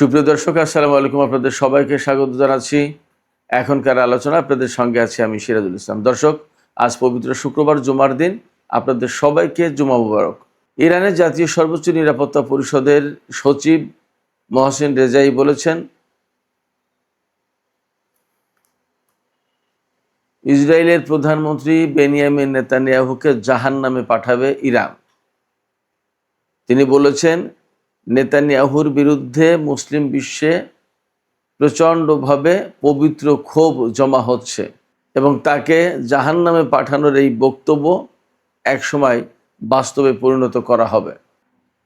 সুপ্রিয় দর্শক, আসসালামু আলাইকুম। আপনাদের সবাইকে স্বাগত জানাচ্ছি। এখনকার আলোচনা আপনাদের সঙ্গে আছি আমি সিরাজুল ইসলাম। দর্শক, আজ পবিত্র শুক্রবার, জুমার দিন। আপনাদের সবাইকে জুমা মুবারক। ইরানের জাতীয় সর্বোচ্চ নিরাপত্তা পরিষদের সচিব মহসিন রেজাই বলেছেন, ইসরায়েলের প্রধানমন্ত্রী বেনিয়ামিন নেতানিয়াহুকে জাহান্নামে পাঠাবে ইরান। তিনি বলেছেন, নেতানিয়াহুর বিরুদ্ধে মুসলিম বিশ্বে প্রচণ্ডভাবে পবিত্র ক্ষোভ জমা হচ্ছে এবং তাকে জাহান্নামে পাঠানোর এই বক্তব্য একসময় বাস্তবে পরিণত করা হবে।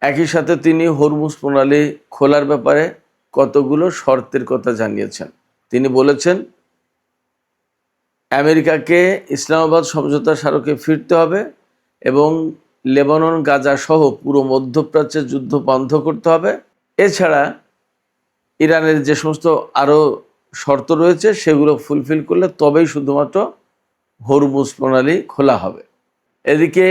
একই সাথে তিনি হরমুজ প্রণালী খোলার ব্যাপারে কতগুলো শর্তের কথা জানিয়েছেন। তিনি বলেছেন, আমেরিকাকে ইসলামাবাদ সমঝোতা স্মারকে ফিরতে হবে এবং লেবানন, গাজা সহ পুরো মধ্যপ্রাচ্যের যুদ্ধ বন্ধ করতে হবে। এছাড়া ইরানের যে সমস্ত আরও শর্ত রয়েছে সেগুলো ফুলফিল করলে তবেই শুধুমাত্র হরমুজ প্রণালী খোলা হবে। এদিকে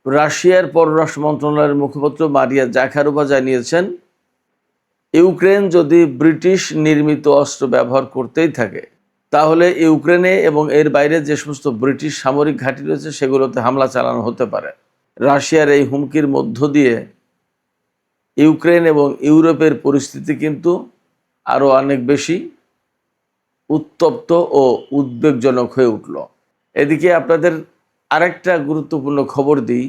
রাশিয়ার পররাষ্ট্র মন্ত্রণালয়ের মুখপাত্র মারিয়া জাখারোভা জানিয়েছেন, ইউক্রেন যদি ব্রিটিশ নির্মিত অস্ত্র ব্যবহার করতেই থাকে তাহলে ইউক্রেনে এবং এর বাইরে যে সমস্ত ব্রিটিশ সামরিক ঘাঁটি রয়েছে সেগুলোতে হামলা চালানো হতে পারে। রাশিয়ার এই হুমকির মধ্য দিয়ে ইউক্রেন এবং ইউরোপের পরিস্থিতি কিন্তু আরও অনেক বেশি উত্তপ্ত ও উদ্বেগজনক হয়ে উঠল। এদিকে আপনাদের আরেকটা গুরুত্বপূর্ণ খবর দিই,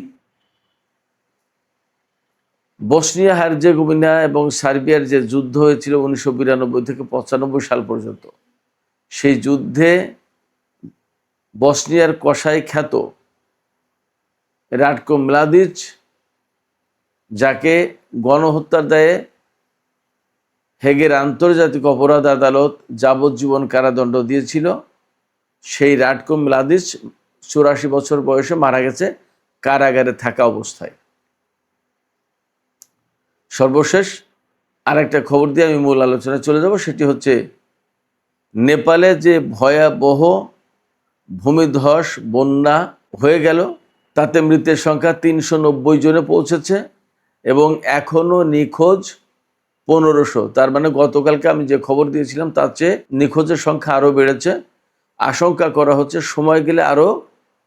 বসনিয়া হার্জেগোভিনা এবং সার্বিয়ার যে যুদ্ধ হয়েছিল 1992 থেকে 95 সাল পর্যন্ত, সেই যুদ্ধে বসনিয়ার কসাই খ্যাত রাটকো মলাদিচ, যাকে গণহত্যার দায়ে হেগের আন্তর্জাতিক অপরাধ আদালত যাবজ্জীবন কারাদণ্ড দিয়েছিল, সেই রাটকো মলাদিচ 84 বছর বয়সে মারা গেছে কারাগারে থাকা অবস্থায়। সর্বশেষ আরেকটা খবর দিয়ে আমি মূল আলোচনায় চলে যাব, সেটি হচ্ছে নেপালে যে ভয়াবহ ভূমিধস বন্যা হয়ে গেল তাতে মৃতের সংখ্যা 390 জনে পৌঁছেছে এবং এখনও নিখোঁজ 1500। তার মানে গতকালকে আমি যে খবর দিয়েছিলাম তার চেয়ে নিখোঁজের সংখ্যা আরও বেড়েছে। আশঙ্কা করা হচ্ছে সময় গেলে আরও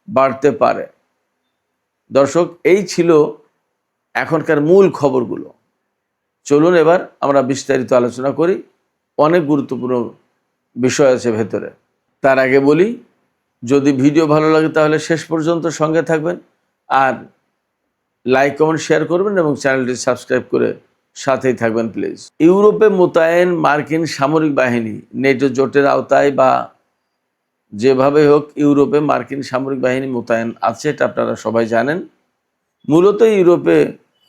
বাড়তে পারে। দর্শক, এই ছিল এখনকার মূল খবরগুলো। চলুন এবার আমরা বিস্তারিত আলোচনা করি। অনেক গুরুত্বপূর্ণ বিষয় আছে ভেতরে। তার আগে বলি, যদি ভিডিও ভালো লাগে তাহলে শেষ পর্যন্ত সঙ্গে থাকবেন, আর লাইক, কমেন্ট, শেয়ার করবেন এবং চ্যানেলটি সাবস্ক্রাইব করে সাথেই থাকবেন প্লিজ। ইউরোপে মোতায়েন মার্কিন সামরিক বাহিনী নেটো জোটের আওতায় বা যেভাবে হোক ইউরোপে মার্কিন সামরিক বাহিনী মোতায়েন আছে, এটা আপনারা সবাই জানেন। মূলত ইউরোপে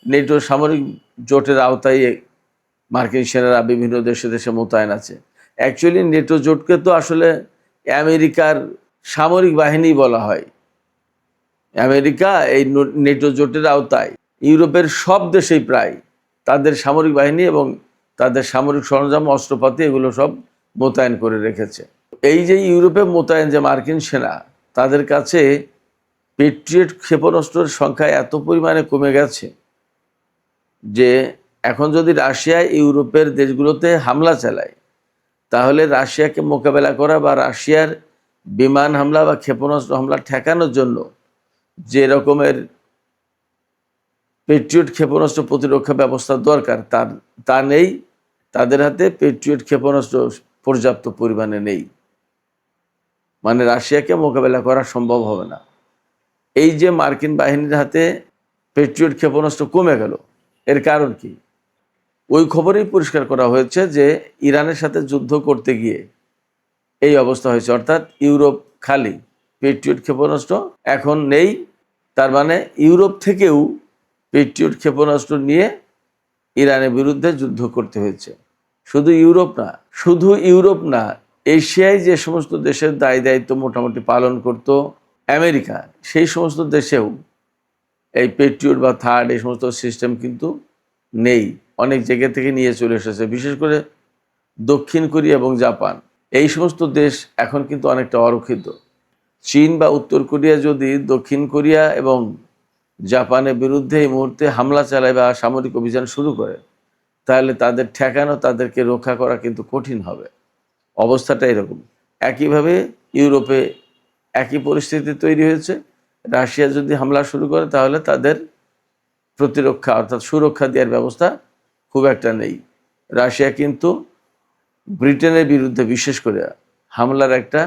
নেটো সামরিক জোটের আওতায় মার্কিন সেনারা বিভিন্ন দেশে দেশে মোতায়েন আছে। অ্যাকচুয়ালি নেটো জোটকে তো আসলে আমেরিকার সামরিক বাহিনী বলা হয়। আমেরিকা এই নেটো জোটের আওতায় ইউরোপের সব দেশেই প্রায় তাদের সামরিক বাহিনী এবং তাদের সামরিক সরঞ্জাম, অস্ত্রপাতি এগুলো সব মোতায়েন করে রেখেছে। এই যে ইউরোপে মোতায়েন যে মার্কিন সেনা, তাদের কাছে পেট্রিয়ট ক্ষেপণাস্ত্রের সংখ্যা এত পরিমাণে কমে গেছে যে এখন যদি রাশিয়া ইউরোপের দেশগুলোতে হামলা চালায় তাহলে রাশিয়াকে মোকাবেলা করা বা রাশিয়ার বিমান হামলা বা ক্ষেপণাস্ত্র হামলা ঠেকানোর জন্য যে রকমের পেট্রিয়ট ক্ষেপণাস্ত্র প্রতিরক্ষা ব্যবস্থা দরকার তা নেই। তাদের হাতে পেট্রিয়ট ক্ষেপণাস্ত্র পর্যাপ্ত পরিমাণে নেই, মানে রাশিয়াকে মোকাবেলা করা সম্ভব হবে না। এই যে মার্কিন বাহিনীর হাতে পেট্রিয়ট ক্ষেপণাস্ত্র কমে গেল, এর কারণ কি? ওই খবরেই পরিষ্কার করা হয়েছে যে ইরানের সাথে যুদ্ধ করতে গিয়ে এই অবস্থা হয়েছে, অর্থাৎ ইউরোপ খালি, পেট্রিয়ট ক্ষেপণাস্ত্র এখন নেই। তার মানে ইউরোপ থেকেও পেট্রিয়ট ক্ষেপণাস্ত্র নিয়ে ইরানের বিরুদ্ধে যুদ্ধ করতে হয়েছে। শুধু ইউরোপ না, এশিয়ায় যে সমস্ত দেশের দায়িত্ব মোটামুটি পালন করত আমেরিকা, সেই সমস্ত দেশেও এই পেট্রিয়ট বা থার্ড এই সমস্ত সিস্টেম কিন্তু নেই। অনেক জায়গা থেকে নিয়ে চলে এসেছে, বিশেষ করে দক্ষিণ কোরিয়া এবং জাপান। এই সমস্ত দেশ এখন কিন্তু অনেকটা অরক্ষিত। চীন বা উত্তর কোরিয়া যদি দক্ষিণ কোরিয়া এবং জাপানের বিরুদ্ধে এই মুহূর্তে হামলা চালায় বা সামরিক অভিযান শুরু করে, তাহলে তাদের ঠেকানো, তাদেরকে রক্ষা করা কিন্তু কঠিন হবে। অবস্থাটা এরকম। একইভাবে ইউরোপে একই পরিস্থিতি তৈরি হয়েছে। রাশিয়া যদি হামলা শুরু করে তাহলে তাদের প্রতিরক্ষা অর্থাৎ সুরক্ষা দেওয়ার ব্যবস্থা খুব একটা নেই। রাশিয়া কিন্তু ব্রিটেনের বিরুদ্ধে বিশেষ করে হামলার একটা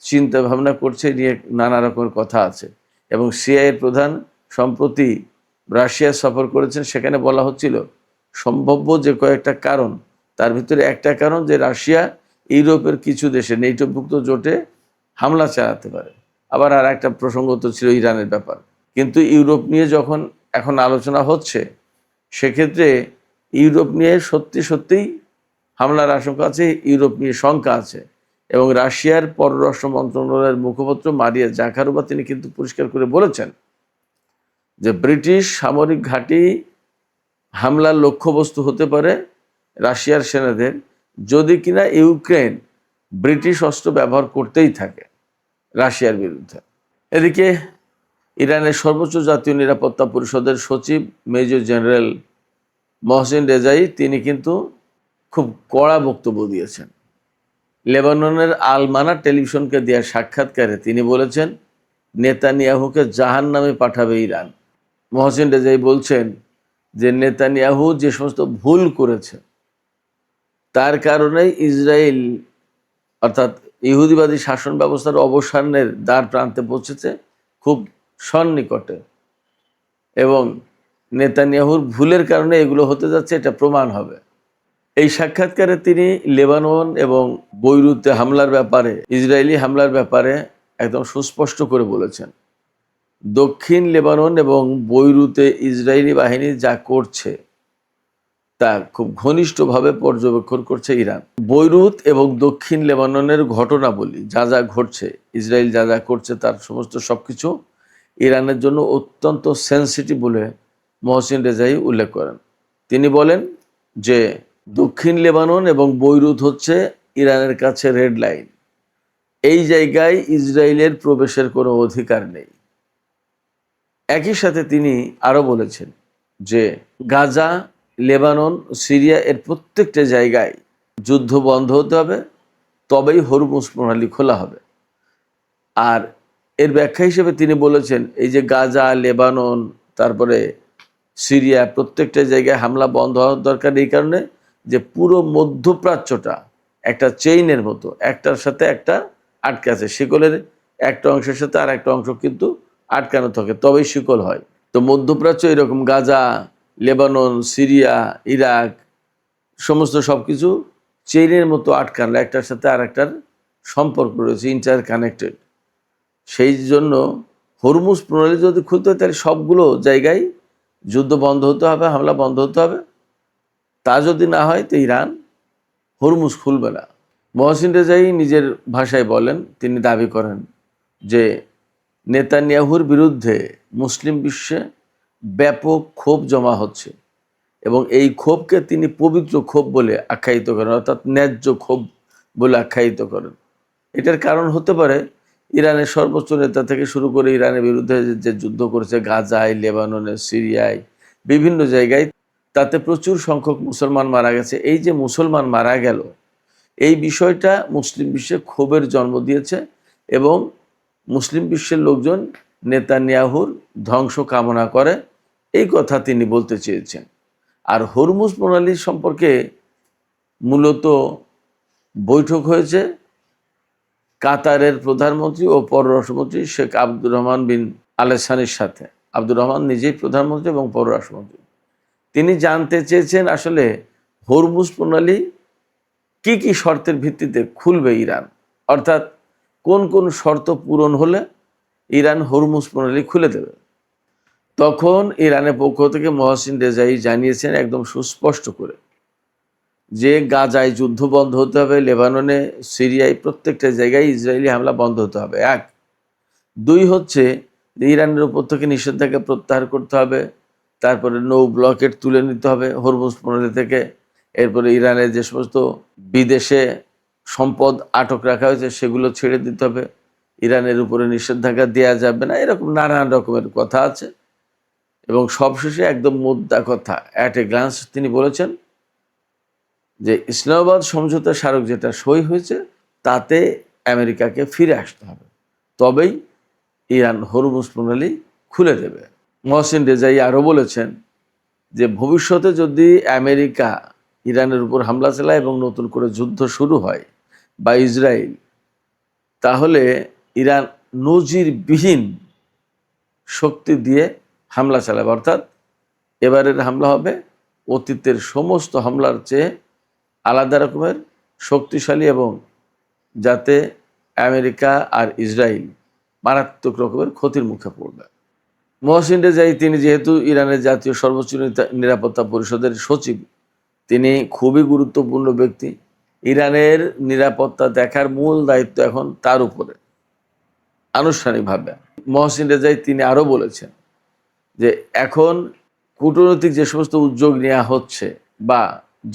চিন্তা ভাবনা করছে, নিয়ে নানা রকমের কথা আছে। এবং সিআইএর প্রধান সম্প্রতি রাশিয়া সফর করেছেন, সেখানে বলা হচ্ছিল সম্ভাব্য যে কয়েকটা কারণ, তার ভিতরে একটা কারণ যে রাশিয়া ইউরোপের কিছু দেশে নেটোভুক্ত জোটে হামলা চালাতে পারে। আবার আর একটা প্রসঙ্গ তো ছিল ইরানের ব্যাপার। কিন্তু ইউরোপ নিয়ে যখন এখন আলোচনা হচ্ছে, সেক্ষেত্রে ইউরোপ নিয়ে সত্যিই হামলার আশঙ্কা আছে, ইউরোপ নিয়ে শঙ্কা আছে। এবং রাশিয়ার পররাষ্ট্র মন্ত্রণালয়ের মুখপাত্র মারিয়া জাখারোভা তিনি কিন্তু পরিষ্কার করে বলেছেন যে ব্রিটিশ সামরিক ঘাঁটি হামলার লক্ষ্যবস্তু হতে পারে রাশিয়ার সেনাদের, যদি কিনা ইউক্রেন ব্রিটিশ অস্ত্র ব্যবহার করতেই থাকে রাশিয়ার বিরুদ্ধে। এদিকে ইরানের সর্বোচ্চ জাতীয় নিরাপত্তা পরিষদের সচিব মেজর জেনারেল মহসিন রেজাই তিনি কিন্তু খুব কড়া বক্তব্য দিয়েছেন। লেবাননের আল মানা টেলিভিশনকে দেওয়া সাক্ষাৎকারে তিনি বলেছেন নেতানিয়াহুকে জাহান্নামে পাঠাবে ইরান। মহসিন রেজাই বলছেন যে নেতানিয়াহু যে সমস্ত ভুল করেছে তার কারণেই ইসরায়েল অর্থাৎ ইহুদিবাদী শাসন ব্যবস্থার অবসানের দ্বার প্রান্তে পৌঁছেছে খুব সন্নিকটে, এবং নেতানিয়াহুর ভুলের কারণে এগুলো হতে যাচ্ছে, এটা প্রমাণ হবে। এই সাক্ষাৎকারে তিনি লেবানন এবং বৈরুতে হামলার ব্যাপারে, ইসরায়েলি হামলার ব্যাপারে একদম সুস্পষ্ট করে বলেছেন দক্ষিণ লেবানন এবং বৈরুতে ইসরায়েলি বাহিনী যা করছে তা খুব ঘনিষ্ঠভাবে পর্যবেক্ষণ করছে ইরান। বৈরুত এবং দক্ষিণ লেবাননের ঘটনাবলী যা যা ঘটছে, ইসরায়েল যা যা করছে, তার সমস্ত সবকিছু ইরানের জন্য অত্যন্ত সেন্সিটিভ বলে মহসিন রেজাই উল্লেখ করেন। তিনি বলেন যে দক্ষিণ লেবানন এবং বৈরুত হচ্ছে ইরানের কাছে রেড লাইন। এই জায়গায় ইসরায়েলের প্রবেশের কোনো অধিকার নেই। একই সাথে তিনি আরও বলেছেন যে গাজা, লেবানন, সিরিয়া এর প্রত্যেকটা জায়গায় যুদ্ধ বন্ধ হতে হবে, তবেই হরমুজ প্রণালী খোলা হবে। আর এর ব্যাখ্যা হিসেবে তিনি বলেছেন এই যে গাজা, লেবানন, তারপরে সিরিয়া প্রত্যেকটা জায়গায় হামলা বন্ধ হওয়ার দরকার এই কারণে যে পুরো মধ্যপ্রাচ্যটা একটা চেইনের মতো, একটার সাথে একটা আটকে আছে। শিকলের একটা অংশের সাথে আর একটা অংশ কিন্তু আটকানো থাকে, তবেই শিকল হয়। তো মধ্যপ্রাচ্য এরকম গাজা, লেবানন, সিরিয়া, ইরাক সমস্ত সব কিছু চেইনের মতো আটকানো, একটার সাথে আর একটার সম্পর্ক রয়েছে, ইন্টার কানেক্টেড। সেই জন্য হরমুজ প্রণালী যদি খুলতে হয় তাহলে সবগুলো জায়গায় যুদ্ধ বন্ধ হতে হবে, হামলা বন্ধ হতে হবে। তা যদি না হয় তো ইরান হরমুজ খুলবে না। মহসিন রেজাই নিজের ভাষায় বলেন, তিনি দাবি করেন যে নেতানিয়াহুর বিরুদ্ধে মুসলিম বিশ্বে ব্যাপক ক্ষোভ জমা হচ্ছে এবং এই ক্ষোভকে তিনি পবিত্র ক্ষোভ বলে আখ্যায়িত করেন, অর্থাৎ ন্যায্য ক্ষোভ বলে আখ্যায়িত করেন। এটার কারণ হতে পারে ইরানের সর্বোচ্চ নেতা থেকে শুরু করে ইরানের বিরুদ্ধে যে যুদ্ধ করেছে গাজায়, লেবাননে, সিরিয়ায়, বিভিন্ন জায়গায়, তাতে প্রচুর সংখ্যক মুসলমান মারা গেছে। এই যে মুসলমান মারা গেল, এই বিষয়টা মুসলিম বিশ্বে ক্ষোভের জন্ম দিয়েছে এবং মুসলিম বিশ্বের লোকজন নেতানিয়াহুর ধ্বংস কামনা করে, এই কথা তিনি বলতে চেয়েছেন। আর হরমুজ প্রণালী সম্পর্কে মূলত বৈঠক হয়েছে কাতারের প্রধানমন্ত্রী ও পররাষ্ট্রমন্ত্রী শেখ আব্দুর রহমান বিন আল সানির সাথে। আব্দুর রহমান নিজেই প্রধানমন্ত্রী এবং পররাষ্ট্রমন্ত্রী। তিনি জানতে চেয়েছেন আসলে হরমুজ প্রণালী কি কি শর্তের ভিত্তিতে খুলবে ইরান, অর্থাৎ কোন কোন শর্ত পূরণ হলে ইরান হরমুজ প্রণালী খুলে দেবে। তখন ইরানের পক্ষ থেকে মহসিন রেজাই জানিয়েছেন একদম সুস্পষ্ট করে যে গাজায় যুদ্ধ বন্ধ হতে হবে, লেবাননে, সিরিয়ায় প্রত্যেকটা জায়গায় ইসরায়েলি হামলা বন্ধ হতে হবে। 1, 2 হচ্ছে ইরানের উপর থেকে নিষেধাজ্ঞা প্রত্যাহার করতে হবে, তারপরে নৌ ব্লকেট তুলে নিতে হবে হরমুজ প্রণালী থেকে, এরপরে ইরানের যে সমস্ত বিদেশে সম্পদ আটক রাখা হয়েছে সেগুলো ছেড়ে দিতে হবে, ইরানের উপরে নিষেধাজ্ঞা দেওয়া যাবে না, এরকম নানান রকমের কথা আছে। এবং সবশেষে একদম মুদ্রা কথা, অ্যাট এ গ্লান্স তিনি বলেছেন যে ইসলামাবাদ সমঝোতা স্মারক যেটা সই হয়েছে তাতে আমেরিকাকে ফিরে আসতে হবে, তবেই ইরান হরমুজ প্রণালী খুলে দেবে। মহসিন রেজাই আরও বলেছেন যে ভবিষ্যতে যদি আমেরিকা ইরানের উপর হামলা চালায় এবং নতুন করে যুদ্ধ শুরু হয় বা ইসরায়েল, তাহলে ইরান নজিরবিহীন শক্তি দিয়ে হামলা চালাবে, অর্থাৎ এবারের হামলা হবে অতীতের সমস্ত হামলার চেয়ে আলাদা রকমের শক্তিশালী, এবং যাতে আমেরিকা আর ইসরায়েল মারাত্মক রকমের ক্ষতির মুখে পড়বে। মহসিন রেজাই তিনি যেহেতু ইরানের জাতীয় সর্বোচ্চ নিরাপত্তা পরিষদের সচিব, তিনি খুবই গুরুত্বপূর্ণ ব্যক্তি। ইরানের নিরাপত্তা দেখার মূল দায়িত্ব এখন তার উপরে আনুষ্ঠানিকভাবে। মহসিন রেজাই তিনি আরও বলেছেন যে এখন কূটনৈতিক যে সমস্ত উদ্যোগ নেওয়া হচ্ছে বা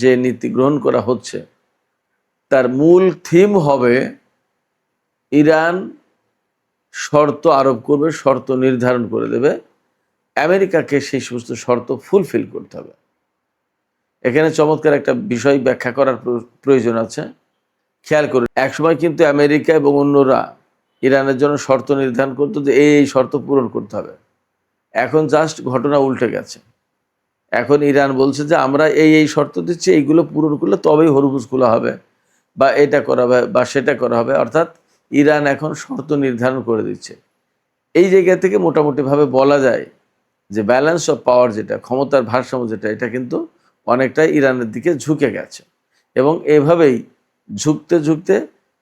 যে নীতি গ্রহণ করা হচ্ছে তার মূল থিম হবে ইরান শর্ত আরোপ করবে, শর্ত নির্ধারণ করে দেবে, আমেরিকাকে সেই সমস্ত শর্ত ফুলফিল করতে হবে। এখানে চমৎকার একটা বিষয় ব্যাখ্যা করার প্রয়োজন আছে। খেয়াল করুন, একসময় কিন্তু আমেরিকা এবং অন্যরা ইরানের জন্য শর্ত নির্ধারণ করতো যে এই শর্ত পূরণ করতে হবে। এখন জাস্ট ঘটনা উল্টে গেছে। এখন ইরান বলছে যে আমরা এই শর্ত দিচ্ছি, এইগুলো পূরণ করলে তবেই হরমুজ খোলা হবে বা এটা করা হবে বা সেটা করা হবে, অর্থাৎ ইরান এখন শর্ত নির্ধারণ করে দিচ্ছে। এই জায়গা থেকে মোটামুটিভাবে বলা যায় যে ব্যালেন্স অফ পাওয়ার, যেটা ক্ষমতার ভারসাম্য যেটা, এটা কিন্তু অনেকটাই ইরানের দিকে ঝুঁকে গেছে এবং এভাবেই ঝুঁকতে ঝুঁকতে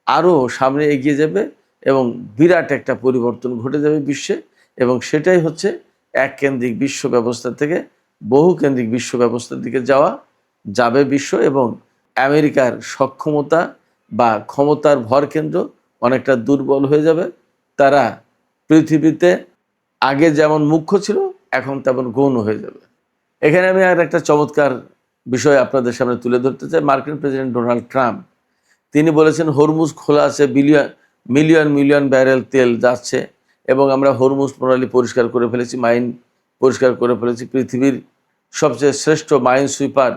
আরও সামনে এগিয়ে যাবে এবং বিরাট একটা পরিবর্তন ঘটে যাবে বিশ্বে, এবং সেটাই হচ্ছে এককেন্দ্রিক বিশ্ব ব্যবস্থা থেকে বহুকেন্দ্রিক বিশ্ব ব্যবস্থার দিকে যাবে বিশ্ব, এবং আমেরিকার সক্ষমতা বা ক্ষমতার ভরকেন্দ্র অনেকটা দুর্বল হয়ে যাবে। তারা পৃথিবীতে আগে যেমন মুখ্য ছিল এখন তেমন গৌণ হয়ে যাবে। এখানে আমি আর একটা চমৎকার বিষয় আপনাদের সামনে তুলে ধরতে চাই। মার্কিন প্রেসিডেন্ট ডোনাল্ড ট্রাম্প তিনি বলেছেন হরমুজ খোলা আছে, মিলিয়ন মিলিয়ন ব্যারেল তেল যাচ্ছে এবং আমরা হরমুজ প্রণালী পরিষ্কার করে ফেলেছি, মাইন পরিষ্কার করে ফেলেছি। পৃথিবীর সবচেয়ে শ্রেষ্ঠ মাইন সুইপার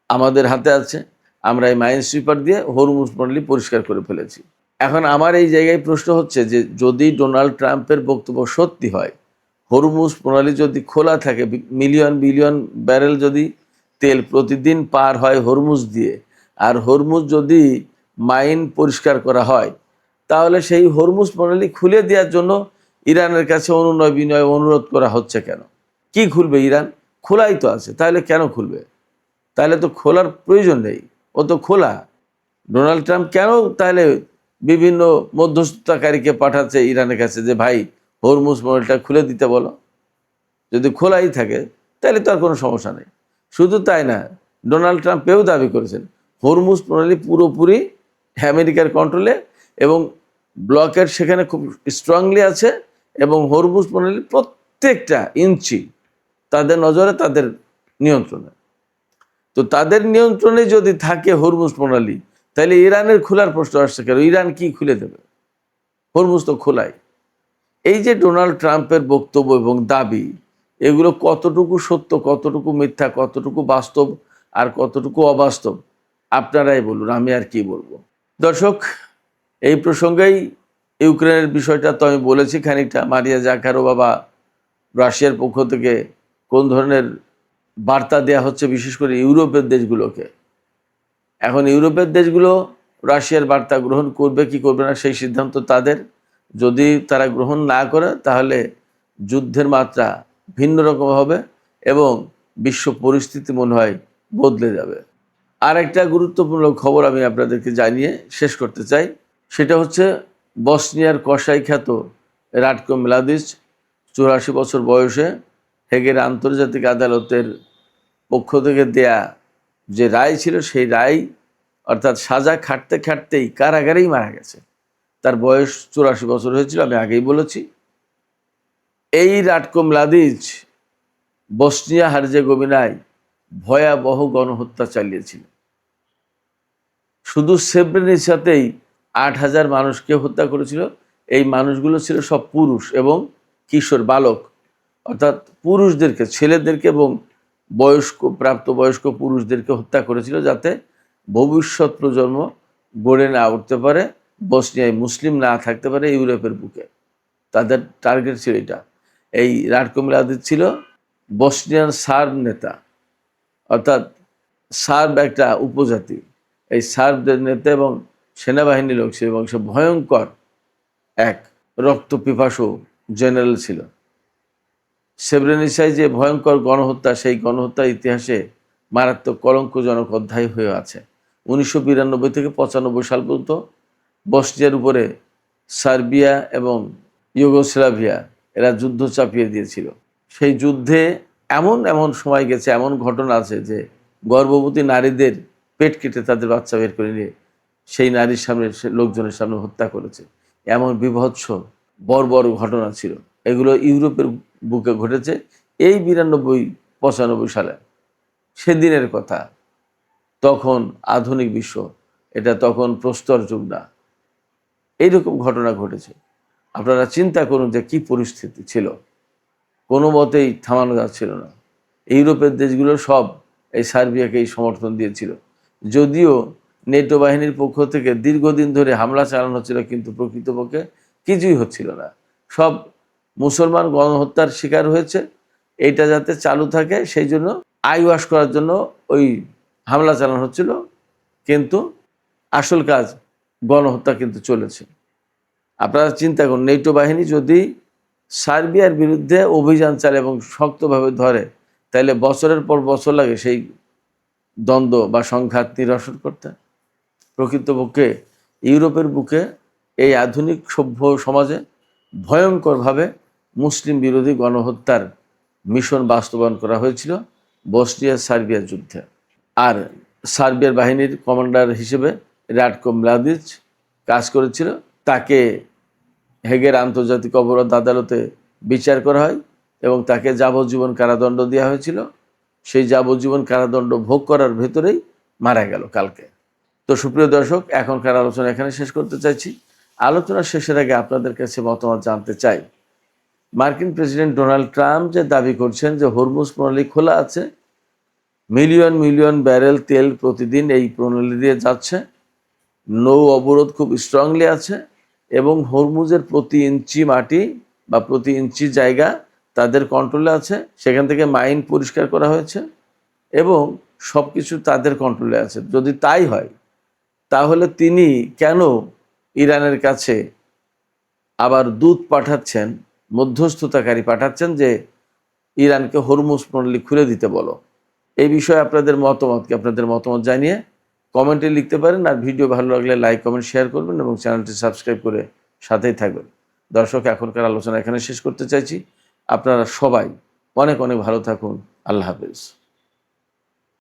আমাদের হাতে আছে, আমরা এই মাইন সুইপার দিয়ে হরমুজ প্রণালী পরিষ্কার করে ফেলেছি। এখন আমার এই জায়গায় প্রশ্ন হচ্ছে যে যদি ডোনাল্ড ট্রাম্পের বক্তব্য সত্যি হয়, হরমুজ প্রণালী যদি খোলা থাকে, মিলিয়ন বিলিয়ন ব্যারেল যদি তেল প্রতিদিন পার হয় হরমুজ দিয়ে, আর হরমুজ যদি মাইন পরিষ্কার করা হয়, তাহলে সেই হরমুজ প্রণালী খুলে দেওয়ার জন্য ইরানের কাছে অনুনয় বিনয় অনুরোধ করা হচ্ছে কেন? কি খুলবে ইরান? খোলাই তো আছে, তাহলে কেন খুলবে? তাহলে তো খোলার প্রয়োজন নেই, ও তো খোলা। ডোনাল্ড ট্রাম্প কেন তাহলে বিভিন্ন মধ্যস্থতাকারীকে পাঠাচ্ছে ইরানের কাছে যে ভাই হরমুজ প্রণালীটা খুলে দিতে বলো? যদি খোলাই থাকে তাহলে তো আর কোনো সমস্যা নেই। শুধু তাই না, ডোনাল্ড ট্রাম্পেও দাবি করেছেন হরমুজ প্রণালী পুরোপুরি আমেরিকার কন্ট্রোলে এবং ব্লকের সেখানে খুব স্ট্রংলি আছে, এবং হরমুজ প্রণালীর প্রত্যেকটা ইঞ্চি তাদের নজরে, তাদের নিয়ন্ত্রণে। তো তাদের নিয়ন্ত্রণে যদি থাকে হরমুজ প্রণালী, তাহলে ইরানের খোলার প্রশ্ন আসছে কেন? ইরান কি খুলে দেবে? হরমুজ তো খোলাই। এই যে ডোনাল্ড ট্রাম্পের বক্তব্য এবং দাবি, এগুলো কতটুকু সত্য, কতটুকু মিথ্যা, কতটুকু বাস্তব আর কতটুকু অবাস্তব, আপনারাই বলুন, আমি আর কি বলবো। দর্শক, এই প্রসঙ্গেই ইউক্রেনের বিষয়টা তো আমি বলেছি খানিকটা। মারিয়া জাকারোভা বা রাশিয়ার পক্ষ থেকে কোন ধরনের বার্তা দেওয়া হচ্ছে বিশেষ করে ইউরোপের দেশগুলোকে। এখন ইউরোপের দেশগুলো রাশিয়ার বার্তা গ্রহণ করবে কি করবে না সেই সিদ্ধান্ত তাদের। যদি তারা গ্রহণ না করে তাহলে যুদ্ধের মাত্রা ভিন্ন রকম হবে এবং বিশ্ব পরিস্থিতি মনে হয় বদলে যাবে। আর একটা গুরুত্বপূর্ণ খবর আমি আপনাদেরকে জানিয়ে শেষ করতে চাই, সেটা হচ্ছে বসনিয়ার কসাই খ্যাত রাটকো মলাদিচ 84 বছর বয়সে হেগের আন্তর্জাতিক আদালতের পক্ষ থেকে দেয়া যে রায় ছিল, সেই রায় অর্থাৎ সাজা খাটতে খাটতেই কারাগারেই মারা গেছে। তার বয়স 84 বছর হয়েছিল, আমি আগেই বলেছি। এই রাটকো মলাদিচ বসনিয়া হার্জেগোভিনায় ভয়াবহ গণহত্যা চালিয়েছিল। শুধু সেব্রেনিসাতেই 8000 মানুষকে হত্যা করেছিল। এই মানুষগুলো ছিল সব পুরুষ এবং কিশোর বালক, অর্থাৎ পুরুষদেরকে, ছেলেদেরকে এবং প্রাপ্তবয়স্ক পুরুষদেরকে হত্যা করেছিল, যাতে ভবিষ্যৎ প্রজন্ম গড়ে না উঠতে পারে, বসনিয়ায় মুসলিম না থাকতে পারে ইউরোপের বুকে। তাদের টার্গেট ছিল এটা। এই রাটকো মলাদিচ ছিল বসনিয়ান সার্ব নেতা, অর্থাৎ সার্ব একটা উপজাতি। এই সার্বদের নেতা এবং সেনাবাহিনীর লোক ছিল এবং সে ভয়ঙ্কর এক রক্তপিপাসু জেনারেল ছিল। সেব্রেনিসায় যে ভয়ঙ্কর গণহত্যা, সেই গণহত্যার ইতিহাসে মারাত্মক কলঙ্কজনক অধ্যায় হয়ে আছে। 1992 থেকে 95 সাল পর্যন্ত বসনিয়ার উপরে সার্বিয়া এবং ইউগোস্লাভিয়া এরা যুদ্ধ চাপিয়ে দিয়েছিল। সেই যুদ্ধে এমন এমন সময় গেছে, এমন ঘটনা আছে যে গর্ভবতী নারীদের পেট কেটে তাদের বাচ্চা বের করে নিয়ে সেই নারীর সামনে, লোকজনের সামনে হত্যা করেছে। এমন বিভৎস বর্বর ঘটনা ছিল। এগুলো ইউরোপের বুকে ঘটেছে এই 92-95 সালে। সেদিনের কথা। তখন আধুনিক বিশ্ব, এটা তখন প্রস্তর যুগ না। এইরকম ঘটনা ঘটেছে। আপনারা চিন্তা করুন যে কি পরিস্থিতি ছিল, কোনো মতেই থামানো যাচ্ছিল না। ইউরোপের দেশগুলো সব এই সার্বিয়াকেই সমর্থন দিয়েছিল। যদিও নেটো বাহিনীর পক্ষ থেকে দীর্ঘদিন ধরে হামলা চালানো হচ্ছিল, কিন্তু প্রকৃতপক্ষে কিছুই হচ্ছিল না। সব মুসলমান গণহত্যার শিকার হয়েছে। এইটা যাতে চালু থাকে সেই জন্য আইওয়াশ করার জন্য ওই হামলা চালানো হচ্ছিল, কিন্তু আসল কাজ গণহত্যা কিন্তু চলেছে। আপনারা চিন্তা করুন, নেটো বাহিনী যদি সার্বিয়ার বিরুদ্ধে অভিযান চালায় এবং শক্তভাবে ধরে, তাহলে বছরের পর বছর লাগে সেই দ্বন্দ্ব বা সংঘাত নিরসন করতে। প্রকৃতপক্ষে ইউরোপের বুকে এই আধুনিক সভ্য সমাজে ভয়ঙ্করভাবে মুসলিম বিরোধী গণহত্যার মিশন বাস্তবায়ন করা হয়েছিল বসনিয়া সার্বিয়ার যুদ্ধে। আর সার্বিয়ার বাহিনীর কমান্ডার হিসেবে রাটকো মলাদিচ কাজ করেছিল। তাকে হেগের আন্তর্জাতিক অপরাধ আদালতে বিচার করা হয় এবং তাকে যাবজ্জীবন কারাদণ্ড দেওয়া হয়েছিল। সেই যাবজ্জীবন কারাদণ্ড ভোগ করার ভেতরেই মারা গেল কালকে। তো সুপ্রিয় দর্শক, এখনকার আলোচনা এখানে শেষ করতে চাইছি। আলোচনা শেষের আগে আপনাদের কাছে মতামত জানতে চাই। মার্কিন প্রেসিডেন্ট ডোনাল্ড ট্রাম্প যে দাবি করছেন যে হরমুজ প্রণালী খোলা আছে, মিলিয়ন মিলিয়ন ব্যারেল তেল প্রতিদিন এই প্রণালী দিয়ে যাচ্ছে, নৌ অবরোধ খুব স্ট্রংলি আছে এবং হরমুজের প্রতি ইঞ্চি মাটি বা প্রতি ইঞ্চি জায়গা তাদের কন্ট্রোলে আছে, সেখান থেকে মাইন পরিষ্কার করা হয়েছে এবং সব কিছু তাদের কন্ট্রোলে আছে। যদি তাই হয়, তাহলে তিনি কেন ইরানের কাছে আবার দূত পাঠাচ্ছেন, মধ্যস্থতাকারী পাঠাচ্ছেন যে ইরানকে হরমুজ প্রণালী খুলে দিতে বলো? এই বিষয়ে আপনাদের মতামত জানিয়ে কমেন্টে লিখতে পারেন। আর ভিডিও ভালো লাগলে লাইক, কমেন্ট, শেয়ার করবেন এবং চ্যানেলটি সাবস্ক্রাইব করে সাথেই থাকবেন। দর্শক, এখনকার আলোচনা এখানে শেষ করতে চাইছি। আপনারা সবাই অনেক অনেক ভালো থাকুন। আল্লাহ হাফেজ।